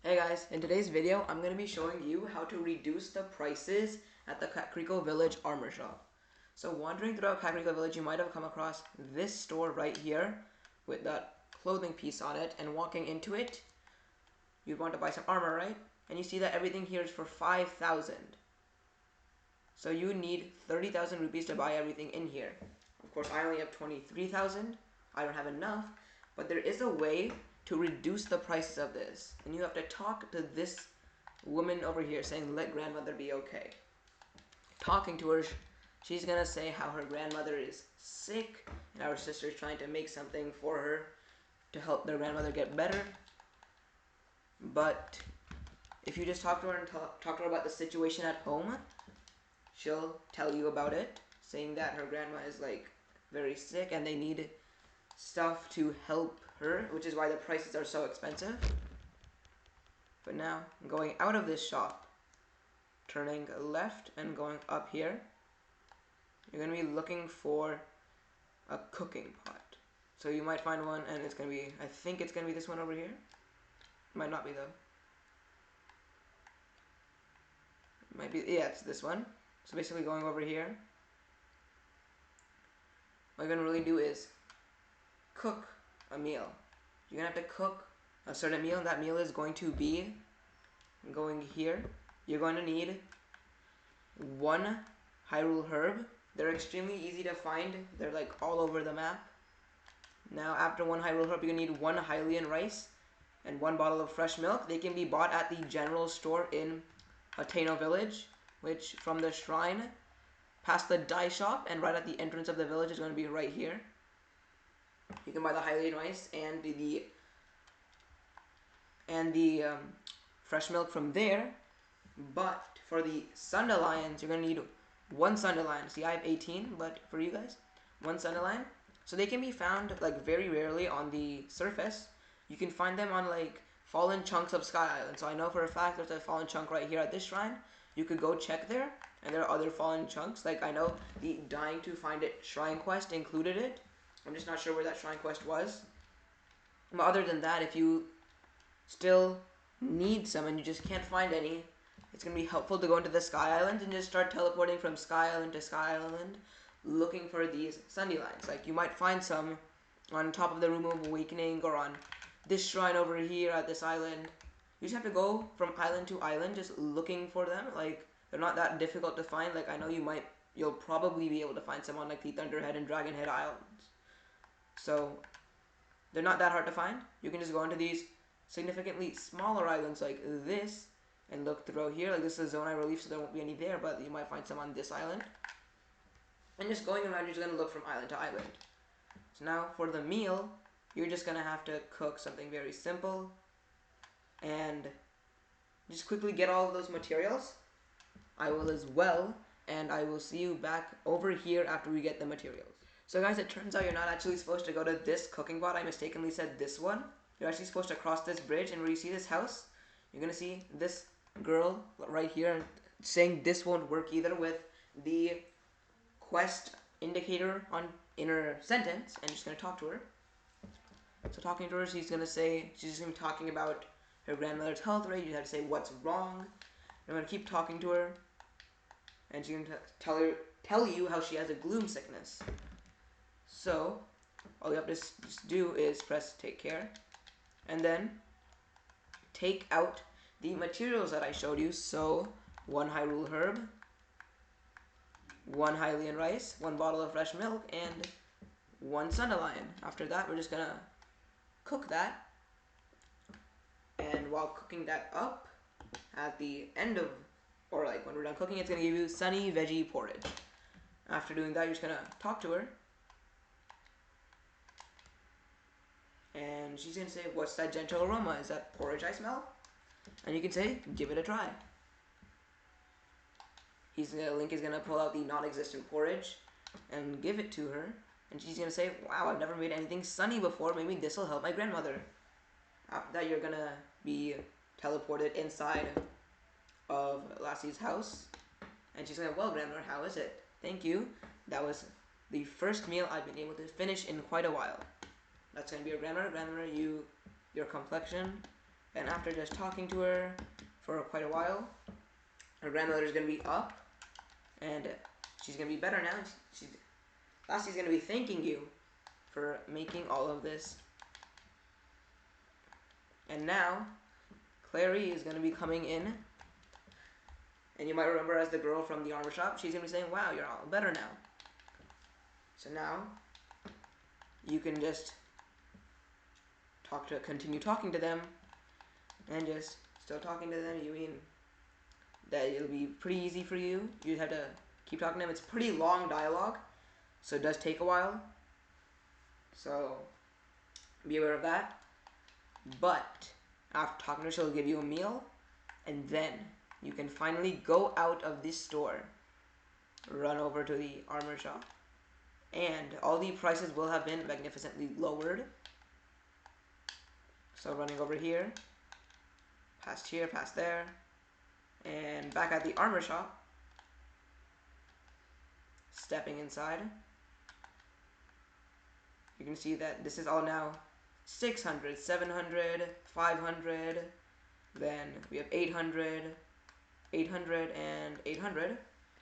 Hey guys, in today's video, I'm going to be showing you how to reduce the prices at the Kakariko Village armor shop. So wandering throughout Kakariko Village, you might have come across this store right here with that clothing piece on it, and walking into it, you'd want to buy some armor, right? And you see that everything here is for 5,000. So you need 30,000 rupees to buy everything in here. Of course, I only have 23,000. I don't have enough, but there is a way to reduce the prices of this. And you have to talk to this woman over here saying, let grandmother be okay. Talking to her, she's gonna say how her grandmother is sick and our sister is trying to make something for her to help their grandmother get better. But if you just talk to her and talk to her about the situation at home, she'll tell you about it, saying that her grandma is like very sick and they need stuff to help her, which is why the prices are so expensive. But now, going out of this shop, turning left and going up here, you're going to be looking for a cooking pot. So you might find one and it's going to be, I think it's going to be this one over here. Might not be though. Might be, yeah, it's this one. So basically going over here, what you're going to really do is cook a meal. You're going to have to cook a certain meal, and that meal is going to be going here. You're going to need one Hyrule herb. They're extremely easy to find. They're like all over the map. Now after one Hyrule herb, you're going to need one Hylian rice and one bottle of fresh milk. They can be bought at the general store in Ateno village, which from the shrine past the dye shop and right at the entrance of the village is going to be right here. You can buy the Hylian rice and the fresh milk from there. But for the Sundelions, you're going to need one Sundelion. See, I have 18, but for you guys, one Sundelion. So they can be found like very rarely on the surface. You can find them on like fallen chunks of Sky Island. So I know for a fact there's a fallen chunk right here at this shrine. You could go check there, and there are other fallen chunks. Like I know the Dying to Find It shrine quest included it. I'm just not sure where that shrine quest was. But other than that, if you still need some and you just can't find any, it's going to be helpful to go into the Sky Island and just start teleporting from Sky Island to Sky Island looking for these Sundelions. Like you might find some on top of the Room of Awakening or on this shrine over here at this island. You just have to go from island to island just looking for them. Like they're not that difficult to find. Like I know you'll probably be able to find some on like the Thunderhead and Dragonhead Islands. So they're not that hard to find. You can just go into these significantly smaller islands like this and look through here. Like this is a zone I relief, so there won't be any there, but you might find some on this island. And just going around, you're just gonna look from island to island. So now for the meal, you're just gonna have to cook something very simple and just quickly get all of those materials. I will as well, and I will see you back over here after we get the materials. So guys, it turns out you're not actually supposed to go to this cooking pot. I mistakenly said this one. You're actually supposed to cross this bridge, and where you see this house, you're going to see this girl right here saying this won't work either with the quest indicator in her sentence, and you're just going to talk to her. So talking to her, she's just going to be talking about her grandmother's health, right? You have to say what's wrong. I'm going to keep talking to her, and she's going to tell you how she has a gloom sickness. So all you have to just do is press take care, and then take out the materials that I showed you. So one Hyrule herb, one Hylian rice, one bottle of fresh milk, and one Sundelion. After that, we're just gonna cook that, and while cooking that up, at the end of, or like when we're done cooking, it's gonna give you sunny veggie porridge. After doing that, you're just gonna talk to her, and she's gonna say, what's that gentle aroma? Is that porridge I smell? And you can say, give it a try. Link is gonna pull out the non-existent porridge and give it to her, and she's gonna say, wow, I've never made anything sunny before, maybe this will help my grandmother. After that, you're gonna be teleported inside of Lassie's house, and she's like, well, grandmother, how is it? Thank you. That was the first meal I've been able to finish in quite a while. That's gonna be your grandmother. Grandmother, your complexion And after just talking to her for quite a while, her grandmother is going to be up, and she's going to be better now. She's going to be thanking you for making all of this. And now, Clary is going to be coming in, and you might remember as the girl from the armor shop, she's going to be saying, wow, you're all better now. So now, you can just continue talking to them, and just still talking to them. You mean that it'll be pretty easy for you. You just have to keep talking to them. It's pretty long dialogue, so it does take a while. So be aware of that. But after talking to her, she'll give you a meal, and then you can finally go out of this store, run over to the armor shop, and all the prices will have been magnificently lowered. So running over here, past here, past there, and back at the armor shop, stepping inside, you can see that this is all now 600, 700, 500, then we have 800, 800, and 800.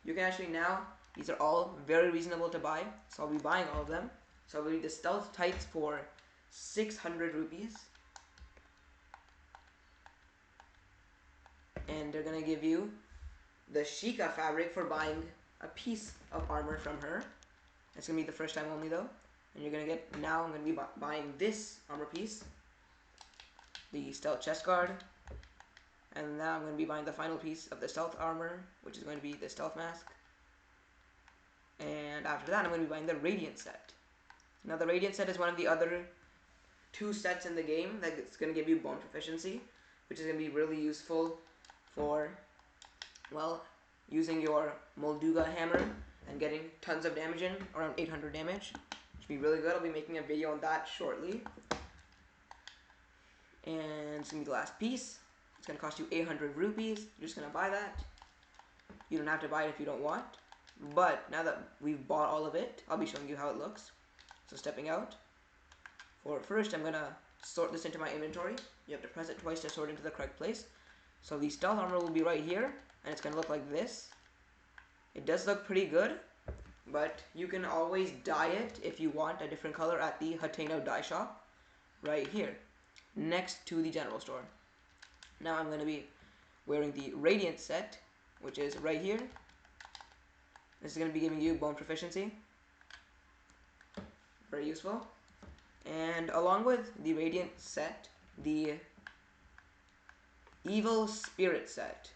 You can actually now, these are all very reasonable to buy, so I'll be buying all of them. So I'll be the stealth tights for 600 rupees. And they're going to give you the Sheikah fabric for buying a piece of armor from her. It's going to be the first time only though. And you're going to get, now I'm going to be buying this armor piece, the stealth chest guard. And now I'm going to be buying the final piece of the stealth armor, which is going to be the stealth mask. And after that, I'm going to be buying the radiant set. Now the radiant set is one of the other 2 sets in the game that's going to give you bone proficiency, which is going to be really useful for, well, using your Molduga hammer and getting tons of damage in, around 800 damage. Which will be really good. I'll be making a video on that shortly. And it's going to be the last piece. It's going to cost you 800 rupees. You're just going to buy that. You don't have to buy it if you don't want. But now that we've bought all of it, I'll be showing you how it looks. So stepping out. First, I'm going to sort this into my inventory. You have to press it twice to sort into the correct place. So the stealth armor will be right here, and it's going to look like this. It does look pretty good, but you can always dye it if you want a different color at the Hateno dye shop, right here, next to the general store. Now I'm going to be wearing the radiant set, which is right here. This is going to be giving you bone proficiency. Very useful. And along with the radiant set, the evil spirit set,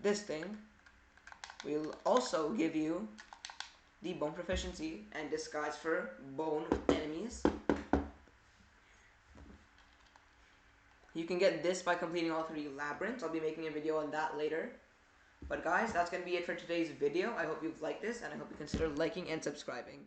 this thing will also give you the bone proficiency and disguise for bone enemies. You can get this by completing all 3 labyrinths. I'll be making a video on that later. But guys, that's going to be it for today's video. I hope you've liked this, and I hope you consider liking and subscribing.